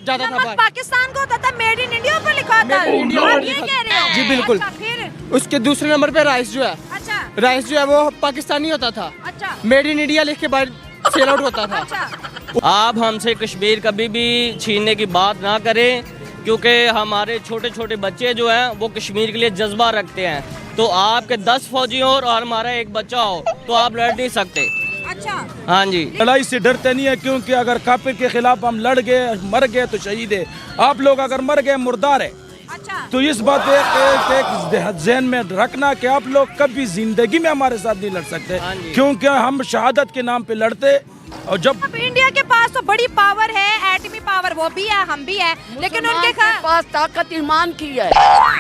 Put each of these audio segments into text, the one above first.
ज्यादा था भाई। पाकिस्तान को होता था, मेड इन इंडिया पर लिखा था। Made in India आप पर ये लिखा कह रहे हो? जी बिल्कुल। अच्छा, फिर उसके दूसरे नंबर पे राइस जो है, अच्छा राइस जो है वो पाकिस्तानी होता था, अच्छा मेड इन इंडिया लिख के बाहर सेल आउट होता था। अच्छा। आप हमसे कश्मीर कभी भी छीनने की बात ना करें, क्योंकि हमारे छोटे छोटे बच्चे जो हैं वो कश्मीर के लिए जज्बा रखते हैं। तो आपके 10 फौजी हो और हमारा एक बच्चा हो तो आप लड़ नहीं सकते। अच्छा हाँ जी, लड़ाई से डरते नहीं है, क्योंकि अगर काफिर के खिलाफ हम लड़ गए, मर गए तो शहीद है। आप लोग अगर मर गए मुर्दार है। अच्छा तो इस बात एक ज़हन में रखना कि आप लोग कभी जिंदगी में हमारे साथ नहीं लड़ सकते, हाँ जी। क्योंकि हम शहादत के नाम पे लड़ते। और जब अब इंडिया के पास तो बड़ी पावर है, एटमी पावर, वो भी है, हम भी है, लेकिन उनके पास ताकत ईमान की है,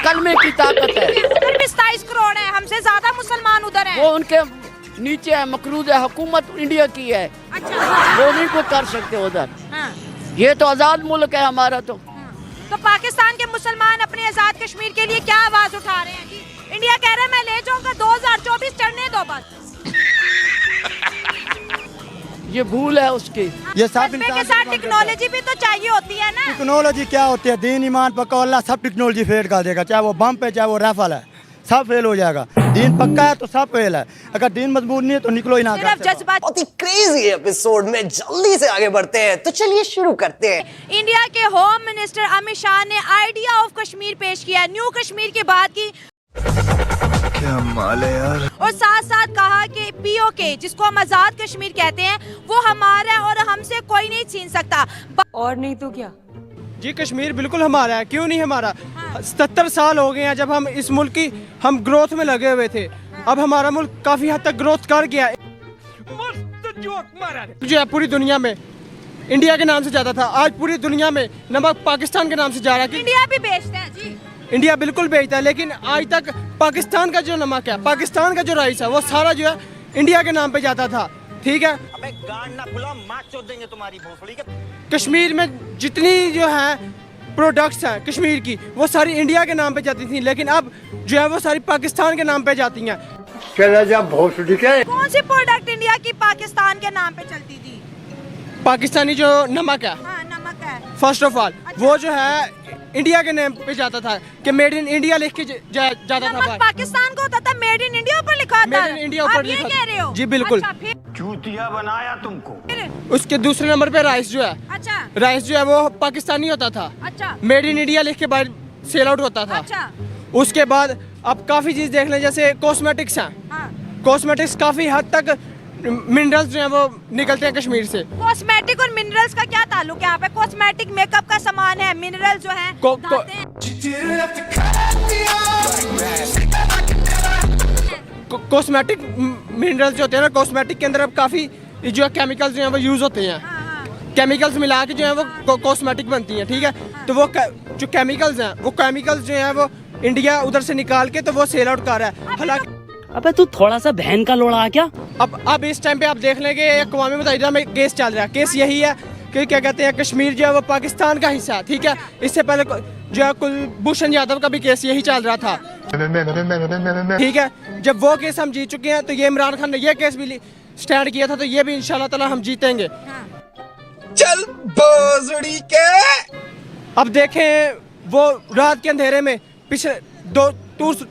कलमे की ताकत है। उधर भी 27 करोड़ है, हमसे ज्यादा मुसलमान उधर हैं। वो उनके नीचे है, मकरूज है, हुकूमत इंडिया की है, अच्छा वो नहीं को कर सकते उधर। हाँ। ये तो आजाद मुल्क है हमारा। तो पाकिस्तान के मुसलमान अपने आजाद कश्मीर के लिए क्या आवाज उठा रहे हैं जी? इंडिया कह रहा है मैं ले जाऊंगा, 2024 चढ़ने दो बस। ये भूल है उसकी। ये सब जज्बे के साथ टेक्नोलॉजी भी तो चाहिए होती है ना। टेक्नोलॉजी क्या होती है? दीन ईमान पक्का, अल्लाह सब टेक्नोलॉजी फेल कर देगा, चाहे वो बम पे चाहे वो राइफल है, सब फेल हो जाएगा। दीन पक्का है तो सब फेल है, अगर दीन मजबूत नहीं है तो निकलो ही ना। सिर्फ जज्बा। बहुत ही क्रेजी एपिसोड में जल्दी से आगे बढ़ते हैं, तो चलिए शुरू करते हैं। इंडिया के होम मिनिस्टर अमित शाह ने आइडिया ऑफ कश्मीर पेश किया, न्यू कश्मीर की बात की। क्या माल है यार। और साथ साथ कहा कि पीओके, जिसको हम आजाद कश्मीर कहते हैं, वो हमारा है और हमसे कोई नहीं छीन सकता। और नहीं तो क्या जी, कश्मीर बिल्कुल हमारा है, क्यों नहीं हमारा। 77 साल हो गए हैं जब हम इस मुल्क की हम ग्रोथ में लगे हुए थे। अब हमारा मुल्क काफी हद तक ग्रोथ कर गया है। जो है पूरी दुनिया में इंडिया के नाम से जाता था, आज पूरी दुनिया में नमक पाकिस्तान के नाम से जा रहा है। इंडिया भी बेचते हैं जी। इंडिया बिल्कुल बेचता है, लेकिन आज तक पाकिस्तान का जो नमक है, पाकिस्तान का जो राइस है, वो सारा जो है इंडिया के नाम पे जाता था। ठीक है, अबे गांड ना खुला, मार चोद देंगे तुम्हारी भोसड़ी के। कश्मीर में जितनी जो है प्रोडक्ट्स हैं कश्मीर की, वो सारी इंडिया के नाम पे जाती थी, लेकिन अब जो है वो सारी पाकिस्तान के नाम पे जाती हैं। कौन सी प्रोडक्ट इंडिया की पाकिस्तान के नाम पे चलती थी? पाकिस्तानी जो नमक है, हाँ, नमक है। फर्स्ट ऑफ ऑल वो जो है इंडिया के नाम पे जाता था कि मेड इन इंडिया लिख के जाता था नमक भाई। पाकिस्तान को होता था, मेड इन इंडिया पर लिखा था। मेड इन इंडिया ऊपर आप ये लिखा कह रहे हो? जी बिल्कुल। अच्छा, फिर चूतिया बनाया तुमको। उसके दूसरे नंबर पे राइस जो है, अच्छा राइस जो है वो पाकिस्तानी होता था, अच्छा मेड इन इंडिया लिख के बाहर सेल आउट होता था। अच्छा उसके बाद अब काफी चीज देख लें, जैसे कॉस्मेटिक्स हैं, हाँ। कॉस्मेटिक्स काफी हद तक मिनरल्स जो हैं वो निकलते हैं कश्मीर से। कॉस्मेटिक और मिनरल्स का क्या ताल्लुक है यहाँ पे? कॉस्मेटिक मेकअप का सामान है, मिनरल जो है धाते हैं। कॉस्मेटिक मिनरल्स जो होते हैं ना, कॉस्मेटिक के अंदर अब काफी जो है केमिकल्स जो हैं वो यूज होते हैं। केमिकल्स मिला के जो है वो कॉस्मेटिक बनती हैं। ठीक है, तो वो जो केमिकल्स हैं, वो केमिकल्स जो हैं वो इंडिया उधर से निकाल के तो वो सेल आउट कर रहा है। हालांकि अबे तू थोड़ा सा बहन का लोड़ा क्या। अब इस टाइम पे आप देख लेंगे अक़वाम मुत्तहिदा में केस चल रहा है। केस यही है कि क्या कहते हैं, कश्मीर जो है वो पाकिस्तान का हिस्सा है। ठीक है, इससे पहले जो है कुलभूषण यादव का भी केस यही चल रहा था। ठीक है, जब वो केस हम जीत चुके हैं तो ये इमरान खान ने ये केस भी स्टैंड किया था, तो ये भी इंशाल्लाह ताला हम जीतेंगे। चल भोसड़ी के। अब देखें, वो रात के अंधेरे में पिछले 2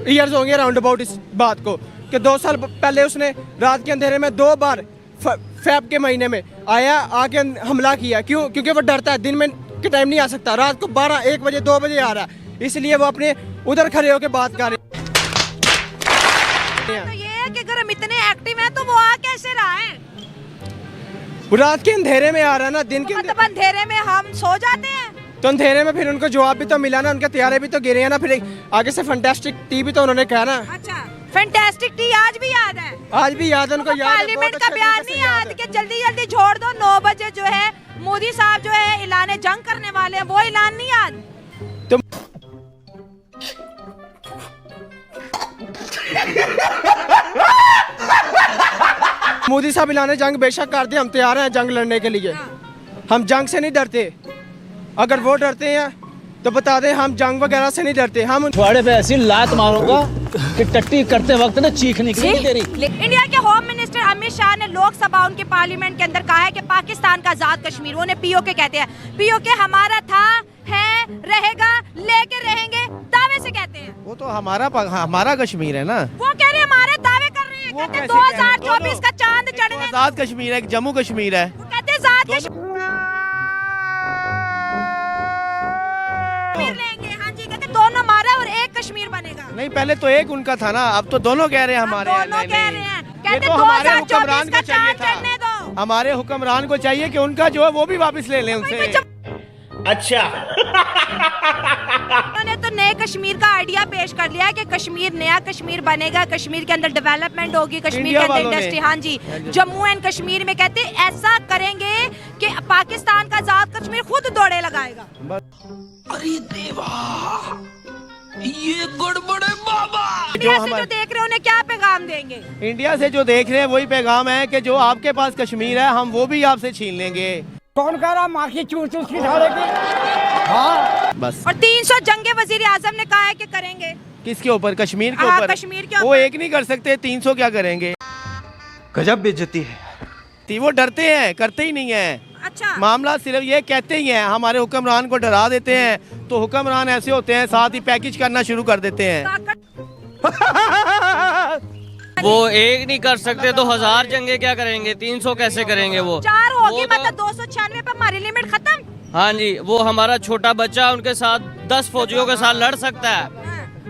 ईयर्स होंगे राउंड अबाउट इस बात को, कि 2 साल पहले उसने रात के अंधेरे में 2 बार फेब के महीने में आया, आके हमला किया। क्यों? क्योंकि वो डरता है, दिन में के टाइम नहीं आ सकता, रात को 12, 1 बजे, 2 बजे आ रहा है, इसलिए वो अपने उधर खड़े होकर बात कर रहे तो ये है कि अगर हम इतने एक्टिव हैं तो वो आ कैसे रहा है? रात के अंधेरे में आ रहा है ना, दिन के मतलब अंधेरे में हम सो जाते हैं। तो अंधेरे में फिर उनको जवाब भी तो मिला ना, उनके तैयारे भी तो गिरे हैं ना, फिर आगे से फैंटास्टिक टी भी तो उन्होंने कहा ना। अच्छा, फैंटास्टिक टी आज भी याद है? आज भी याद है उनको, याद है, पार्लियामेंट बहुत का अच्छे बयान तरीके से नहीं याद कि जल्दी जल्दी छोड़ दो, 9 बजे जो है मोदी साहब जो है ऐलान जंग करने वाले हैं, वो ऐलान नहीं याद? तुम मोदी साहब ऐलान जंग बेशक कर दे, हम तैयार हैं जंग लड़ने के लिए। हम जंग से नहीं डरते, अगर वो डरते हैं तो बता दें, हम जंग वगैरह से नहीं डरते। हम थोड़े पे ऐसी लात मारूंगा कि टट्टी करते वक्त ना चीख निकली तेरी। इंडिया के होम मिनिस्टर अमित शाह ने लोकसभा उनके पार्लियामेंट के अंदर कहा है कि पाकिस्तान का आजाद कश्मीर, वो पीओके कहते हैं, पीओके हमारा था, है, रहेगा, लेके रहेंगे, दावे से कहते हैं। वो तो हमारा कश्मीर है ना। वो कह रहे हैं हमारे दावे कर रहे हैं, कहते हैं 2024 का चांद चढ़ने, आजाद कश्मीर है, जम्मू कश्मीर है। वो कहते हैं आजाद कश्मीर लेंगे। हाँ जी, कहते हैं दोनों हमारा और एक कश्मीर बनेगा। नहीं, पहले तो एक उनका था ना, अब तो दोनों कह रहे हैं हमारे। दोनों कह रहे हैं, कहते तो हैं हमारे 2024 हुक्मरान का को चाहिए चांद चढ़ने था, दो। हमारे हुक्मरान को चाहिए कि उनका जो है वो भी वापस ले लें उनसे। अच्छा उन्होंने तो नए कश्मीर का आइडिया पेश कर लिया है कि कश्मीर नया कश्मीर बनेगा, कश्मीर के अंदर डेवलपमेंट होगी, कश्मीर इंडिया के अंदर वालों ने। इंडस्ट्री। हाँ जी, जम्मू एंड कश्मीर में कहते हैं ऐसा करेंगे कि पाकिस्तान का आजाद कश्मीर खुद दौड़े लगाएगा। अरे देवा, ये गड़बड़े बाबा। इंडिया से जो देख रहे हैं उन्हें क्या पैगाम देंगे? इंडिया से जो देख रहे हैं वही पैगाम है कि जो आपके पास कश्मीर है हम वो भी आपसे छीन लेंगे। कौन कह रहा माँ की चूस चूस की ढालेगी? हाँ बस। और 300 जंगे वजीर आजम ने कहा है कि करेंगे। किसके ऊपर? कश्मीर के हाँ, ऊपर। कश्मीर के वो ऊपर। एक नहीं कर सकते, 300 क्या करेंगे? गजब बेइज्जती है। वो डरते हैं, करते ही नहीं है। अच्छा, मामला सिर्फ ये कहते ही हैं, हमारे हुक्मरान को डरा देते हैं, तो हुक्मरान ऐसे होते हैं साथ ही पैकेज करना शुरू कर देते हैं। वो एक नहीं कर सकते तो 1000 जंगे क्या करेंगे? 300 कैसे करेंगे? वो 4 होगी, वो तो- मतलब 296 पे हमारी लिमिट खत्म। हाँ जी, वो हमारा छोटा बच्चा उनके साथ 10 फौजियों के साथ लड़ सकता है।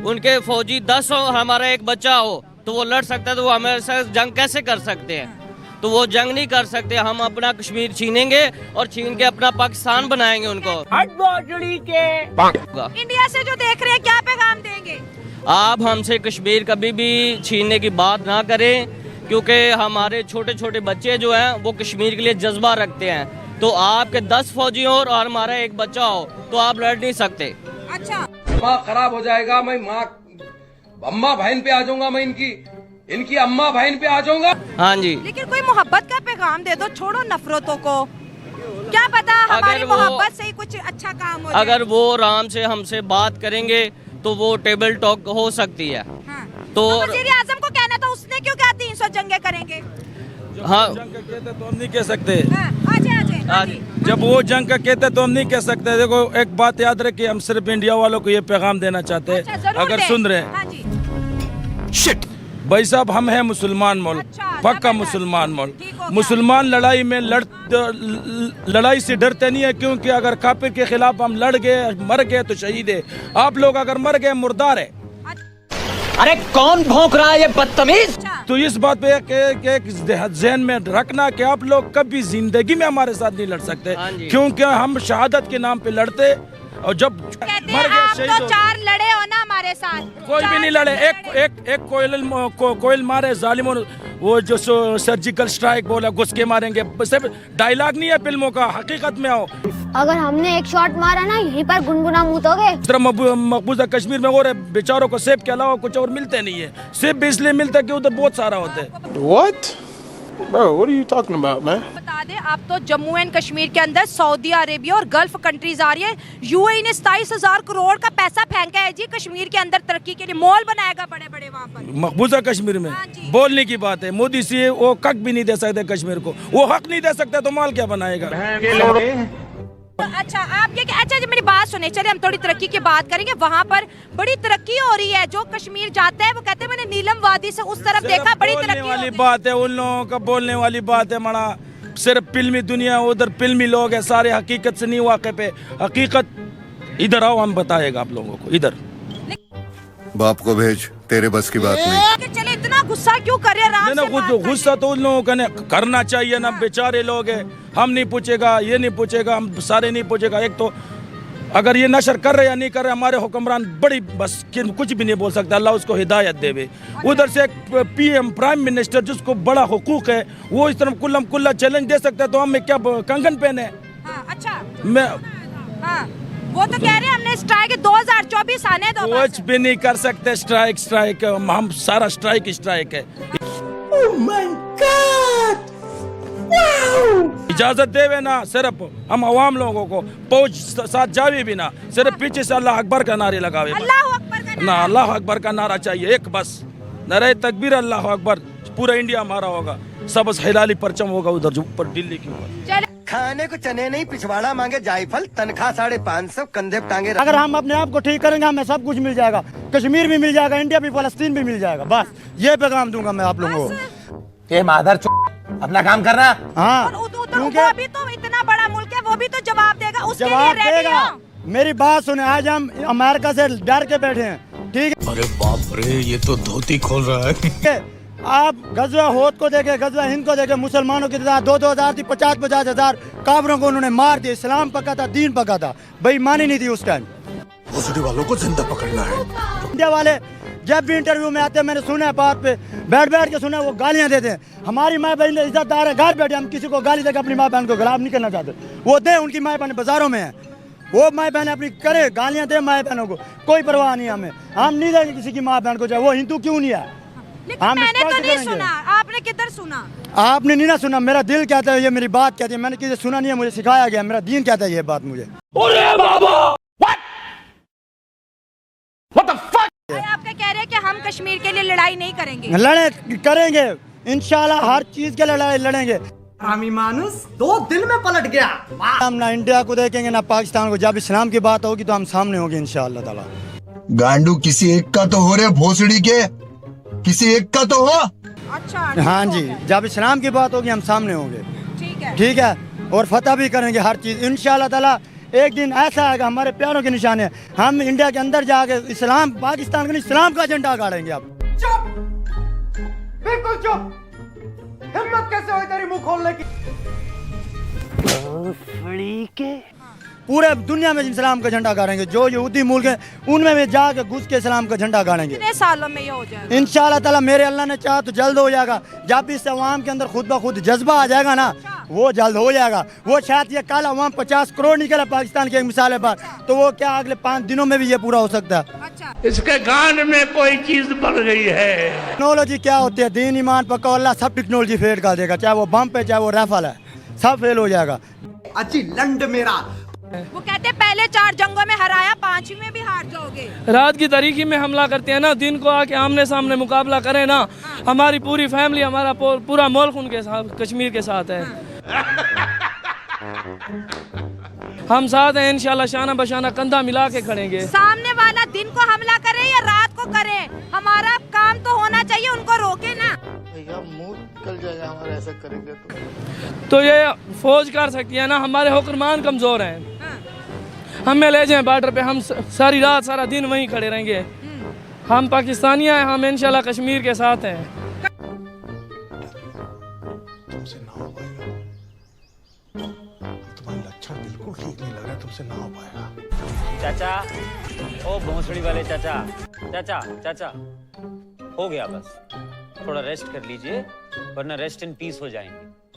उनके फौजी 10 हो, हमारा एक बच्चा हो तो वो लड़ सकता है, तो वो हमारे साथ जंग कैसे कर सकते हैं? तो वो जंग नहीं कर सकते। हम अपना कश्मीर छीनेंगे और छीन के अपना पाकिस्तान बनाएंगे उनको। इंडिया से जो देख रहे हैं क्या पैगाम देंगे? आप हमसे कश्मीर कभी भी छीनने की बात ना करें, क्योंकि हमारे छोटे छोटे बच्चे जो हैं वो कश्मीर के लिए जज्बा रखते हैं। तो आपके 10 फौजी हो और हमारा एक बच्चा हो तो आप लड़ नहीं सकते। अच्छा, माँ खराब हो जाएगा, मैं माँ अम्मा बहन पे आ जाऊंगा, मैं इनकी अम्मा बहन पे आ जाऊंगा। हाँ जी, लेकिन कोई मोहब्बत का पैगाम दे दो, छोड़ो नफरतों को। क्या पता हमारी मोहब्बत से ही कुछ अच्छा काम हो जाए। अगर वो आराम से हमसे बात करेंगे तो वो टेबल टॉक हो सकती है। हाँ। तो वजीर आजम को कहना था, उसने क्यों कहा 300 जंगे करेंगे? हाँ, जंग का कहते तो हम नहीं कह सकते। हाँ, आजे आजे, हाँ जी। जब वो जंग का कहते तो हम नहीं कह सकते। देखो एक बात याद रखिए, हम सिर्फ इंडिया वालों को ये पैगाम देना चाहते अच्छा, हैं, जरूर अगर दें। सुन रहे हैं। हाँ जी। भाई साहब, हम हैं मुसलमान मुल्क, अच्छा, पक्का जबरदस्त। मुसलमान मुल्क। ठीक हो गया। मुसलमान लड़ाई में लड़ाई से डरते नहीं है, क्योंकि अगर काफिर के खिलाफ हम लड़ गए, मर गए तो शहीद है। आप लोग अगर मर गए मुर्दार है। अरे कौन भौंक रहा है ये बदतमीज? अच्छा, तो इस बात पे एक जहन में रखना कि आप लोग कभी जिंदगी में हमारे साथ नहीं लड़ सकते, हाँ जी। क्योंकि हम शहादत के नाम पे लड़ते, और जब कहते मर हैं गए आप शहीद तो हो, 4 लड़े हो ना हमारे साथ। कोई भी नहीं लड़े। एक कोयल मारे जालिमों ने, वो जो सर्जिकल स्ट्राइक बोला, घुस के मारेंगे, सिर्फ डायलॉग नहीं है फिल्मों का, हकीकत में आओ। अगर हमने एक शॉट मारा ना, यहीं पर गुनगुना मूतोगे। इस तरह मकबूजा कश्मीर में और बेचारों को सेब के अलावा कुछ और मिलते नहीं है। सेब भी इसलिए मिलता है कि उधर बहुत सारा होता है। What? Bro, what are you talking about, man? बता दें, आप तो जम्मू एंड कश्मीर के अंदर सऊदी अरेबिया और गल्फ कंट्रीज आ रही है। यूएई ने 27,000 करोड़ का पैसा फेंका है जी कश्मीर के अंदर तरक्की के लिए, मॉल बनाएगा बड़े बड़े वहाँ पर। मकबूजा कश्मीर में हाँ जी। बोलने की बात है, मोदी से वो कक भी नहीं दे सकते कश्मीर को, वो हक नहीं दे सकते तो माल क्या बनाएगा? अच्छा, आप ये अच्छा जी, मेरी बात सुने, चलिए हम थोड़ी तरक्की की बात करेंगे। वहाँ पर बड़ी तरक्की हो रही है। जो कश्मीर जाता है वो कहते हैं मैंने नीलम वादी से उस तरफ देखा, बड़ी बोलने तरक्की हो वाली गई। बात है, उन लोगों का बोलने वाली बात है मना। सिर्फ फिल्मी दुनिया, उधर फिल्मी लोग हैं सारे, हकीकत से नहीं वाक़िफ़ पे। हकीकत इधर आओ, हम बताएगा आप लोगों को। इधर बाप को भेज, तेरे बस की बात नहीं। चले, इतना गुस्सा क्यों कर रहे हैं? आराम से बात करिए। गुस्सा तो उन लोगों का करना चाहिए ना, बेचारे लोग हैं। हम नहीं पूछेगा, ये नहीं पूछेगा, हम सारे नहीं पूछेगा। एक तो अगर ये नशर कर रहे या नहीं कर रहे, हमारे हुक्मरान बड़ी बस कुछ भी नहीं बोल सकता, अल्लाह उसको हिदायत देवे। उधर से एक पीएम प्राइम मिनिस्टर जिसको बड़ा हुकूक है, वो इस तरह कुल्लम कुल्ला चैलेंज दे सकता है, तो हम क्या कंगन पहने? हाँ, अच्छा, मैं हाँ, वो तो कह रहे हैं हमने स्ट्राइक 2024 आने दो बस। कुछ भी नहीं कर सकते। स्ट्राइक हम सारा स्ट्राइक है। इजाजत देवे ना, सिर्फ हम अवाम लोगों को पहुंच साथ जावे भी ना, सिर्फ पीछे से अल्लाह अकबर का नारे लगावे। अल्लाह अकबर ना अल्लाह अकबर का नारा चाहिए एक बस, नारे तकबीर अल्लाह अकबर, पूरा इंडिया हमारा होगा, सब हिलाली परचम होगा उधर जो ऊपर दिल्ली की ऊपर। खाने को चने नहीं पिछवाड़ा मांगे जायफल, तनख्वाह 550, कंधे टांगे। अगर हम अपने आप को ठीक करेंगे हमें सब कुछ मिल जाएगा, कश्मीर भी मिल जाएगा, इंडिया भी, फलस्तीन भी मिल जाएगा। बस ये पैगाम दूंगा मैं आप लोगों को। ये मादर अपना काम करना। हाँ, वो भी तो इतना बड़ा मुल्क है, वो भी तो जवाब देगा, उसके लिए रेडी हो। मेरी बात सुने, आज हम अमेरिका से डर के बैठे हैं, ठीक है? अरे बाप रे, ये तो धोती खोल रहा है। आप गजवा होद को देखे, गजवा हिंद को देखे, मुसलमानों की तादाद 2-2 थी, 50-50 हजार काफिरों को उन्होंने मार दिया। इस्लाम पका था, दीन पका था, बेईमानी नहीं थी उस टाइम। भोसड़ी वालों को जिंदा पकड़ना है। इंडिया वाले जब भी इंटरव्यू में आते हैं, मैंने सुना है बात पे बैठ के सुना है, वो गालियां देते हैं। हमारी माँ बहन इज्जतदार है, घर बैठे, हम किसी को गाली देकर अपनी माँ बहन को गलाब नहीं करना चाहते। वो दे, उनकी माँ बहन बाजारों में है, वो माँ बहन अपनी करे, गालियां दे माँ बहनों को, कोई परवाह नहीं हमें। हम नहीं देंगे किसी की माँ बहन को, चाहे वो हिंदू क्यों नहीं है। लेकिन मैंने तो नहीं सुना, आपने किधर सुना? आपने नहीं ना सुना, मेरा दिल कहता है, ये मेरी बात कहती है, मैंने किसी सुना नहीं है, मुझे सिखाया गया, मेरा दीन कहता है ये बात मुझे। आपका कह रहे हैं कि हम कश्मीर के लिए लड़ाई नहीं करेंगे। करेंगे इंशाल्लाह, हर चीज के लड़ाई लड़ेंगे। आमी मानुस 2 दिन में पलट गया। हम ना इंडिया को देखेंगे ना पाकिस्तान को, जब इस्लाम की बात होगी तो हम सामने होंगे इंशाल्लाह ताला। गांडू किसी एक का तो हो रहे भोसड़ी के, किसी एक का तो हो। अच्छा, हाँ जी, जब इस्लाम की बात होगी हम सामने होंगे, ठीक है, और फतह भी करेंगे हर चीज इंशाल्लाह ताला। एक दिन ऐसा आएगा, हमारे प्यारों के निशान है, हम इंडिया के अंदर जाके इस्लाम, पाकिस्तान का इस्लाम का झंडा गाड़ेंगे। आप चुप, बिल्कुल चुप। हिम्मत कैसे हुई तेरी मुंह खोलने की? पूरे दुनिया में इस्लाम का झंडा गाड़ेंगे, जो यहूदी मुल्क है उनमें भी जाके घुस के इस्लाम का झंडा गाड़ेंगे। कितने सालों में ये हो जाएगा? इंशाल्लाह ताला, मेरे अल्लाह ने चाहा तो जल्द हो जाएगा। जब भी इस अवाम के अंदर खुद ब खुद जज्बा आ जाएगा ना, वो जल्द हो जाएगा। वो शायद ये कल अवाम 50 करोड़ निकला पाकिस्तान की एक मिसाल है, तो वो क्या अगले 5 दिनों में भी ये पूरा हो सकता है। अच्छा, इसके गांड में कोई चीज बढ़ गई है। टेक्नोलॉजी क्या होती है, दीन ईमान पक्का, अल्लाह सब टेक्नोलॉजी फेल कर देगा, चाहे वो बम पे, चाहे वो राइफल है, सब फेल हो जाएगा। अच्छी लंड मेरा। वो कहते हैं पहले 4 जंगों में हराया, 5वीं में भी हार जाओगे। रात की तारीकी में हमला करते हैं ना, दिन को आके आमने सामने मुकाबला करें ना, हमारी पूरी फैमिली, हमारा पूरा मुल्क उनके साथ, कश्मीर के साथ है। हम साथ हैं इंशाल्लाह, शाना बशाना कंधा मिला के खड़ेंगे। सामने वाला दिन को हमला करे या रात को करे, हमारा काम तो होना चाहिए, उनको रोके ना। भैया मुंह निकल जाएगा हमारा, ऐसा करेंगे तो ये फौज कर सकती है ना, हमारे हुक्मरान कमजोर हैं। हमें ले जाएं बॉर्डर पे, हम सारी रात सारा दिन वहीं खड़े रहेंगे। हम पाकिस्तानी हैं, हम इंशाल्लाह कश्मीर के साथ हैं। तुमसे ना हो पाएगा, तुम्हारे लक्षण बिल्कुल ठीक नहीं लग रहा, तुमसे ना हो पाएगा। चाचा, ओ भोसड़ी वाले चाचा, चाचा चाचा, हो गया बस, थोड़ा रेस्ट कर लीजिए, वरना रेस्ट इन पीस हो जाएंगे।